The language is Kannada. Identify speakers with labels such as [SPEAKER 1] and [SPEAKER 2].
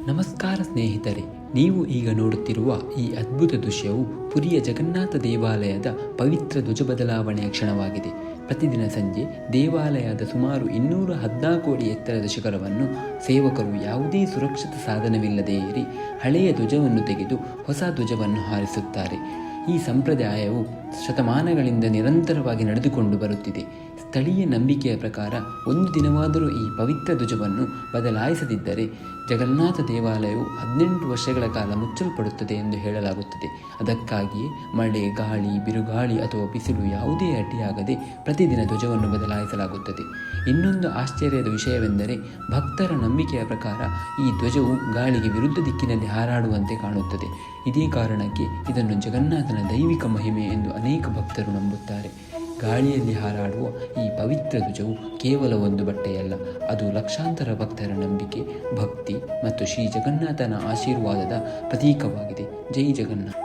[SPEAKER 1] ನಮಸ್ಕಾರ ಸ್ನೇಹಿತರೆ, ನೀವು ಈಗ ನೋಡುತ್ತಿರುವ ಈ ಅದ್ಭುತ ದೃಶ್ಯವು ಪುರಿಯ ಜಗನ್ನಾಥ ದೇವಾಲಯದ ಪವಿತ್ರ ಧ್ವಜ ಬದಲಾವಣೆಯ ಕ್ಷಣವಾಗಿದೆ. ಪ್ರತಿದಿನ ಸಂಜೆ ದೇವಾಲಯದ ಸುಮಾರು 214 ಅಡಿ ಎತ್ತರದ ಶಿಖರವನ್ನು ಸೇವಕರು ಯಾವುದೇ ಸುರಕ್ಷಿತ ಸಾಧನವಿಲ್ಲದೆ ಏರಿ ಹಳೆಯ ಧ್ವಜವನ್ನು ತೆಗೆದು ಹೊಸ ಧ್ವಜವನ್ನು ಹಾರಿಸುತ್ತಾರೆ. ಈ ಸಂಪ್ರದಾಯವು ಶತಮಾನಗಳಿಂದ ನಿರಂತರವಾಗಿ ನಡೆದುಕೊಂಡು ಬರುತ್ತಿದೆ. ಸ್ಥಳೀಯ ನಂಬಿಕೆಯ ಪ್ರಕಾರ ಒಂದು ದಿನವಾದರೂ ಈ ಪವಿತ್ರ ಧ್ವಜವನ್ನು ಬದಲಾಯಿಸದಿದ್ದರೆ ಜಗನ್ನಾಥ ದೇವಾಲಯವು 18 ವರ್ಷಗಳ ಕಾಲ ಮುಚ್ಚಲ್ಪಡುತ್ತದೆ ಎಂದು ಹೇಳಲಾಗುತ್ತದೆ. ಅದಕ್ಕಾಗಿಯೇ ಮಳೆ, ಗಾಳಿ, ಬಿರುಗಾಳಿ ಅಥವಾ ಬಿಸಿಲು ಯಾವುದೇ ಅಡ್ಡಿಯಾಗದೆ ಪ್ರತಿದಿನ ಧ್ವಜವನ್ನು ಬದಲಾಯಿಸಲಾಗುತ್ತದೆ. ಇನ್ನೊಂದು ಆಶ್ಚರ್ಯದ ವಿಷಯವೆಂದರೆ, ಭಕ್ತರ ನಂಬಿಕೆಯ ಪ್ರಕಾರ ಈ ಧ್ವಜವು ಗಾಳಿಗೆ ವಿರುದ್ಧ ದಿಕ್ಕಿನಲ್ಲಿ ಹಾರಾಡುವಂತೆ ಕಾಣುತ್ತದೆ. ಇದೇ ಕಾರಣಕ್ಕೆ ಇದನ್ನು ಜಗನ್ನಾಥನ ದೈವಿಕ ಮಹಿಮೆ ಎಂದು ಅನೇಕ ಭಕ್ತರು ನಂಬುತ್ತಾರೆ. ಗಾಳಿಯಲ್ಲಿ ಹಾರಾಡುವ ಈ ಪವಿತ್ರ ಧ್ವಜವು ಕೇವಲ ಒಂದು ಬಟ್ಟೆಯಲ್ಲ, ಅದು ಲಕ್ಷಾಂತರ ಭಕ್ತರ ನಂಬಿಕೆ, ಭಕ್ತಿ ಮತ್ತು ಶ್ರೀ ಜಗನ್ನಾಥನ ಆಶೀರ್ವಾದದ ಪ್ರತೀಕವಾಗಿದೆ. ಜೈ ಜಗನ್ನಾಥ.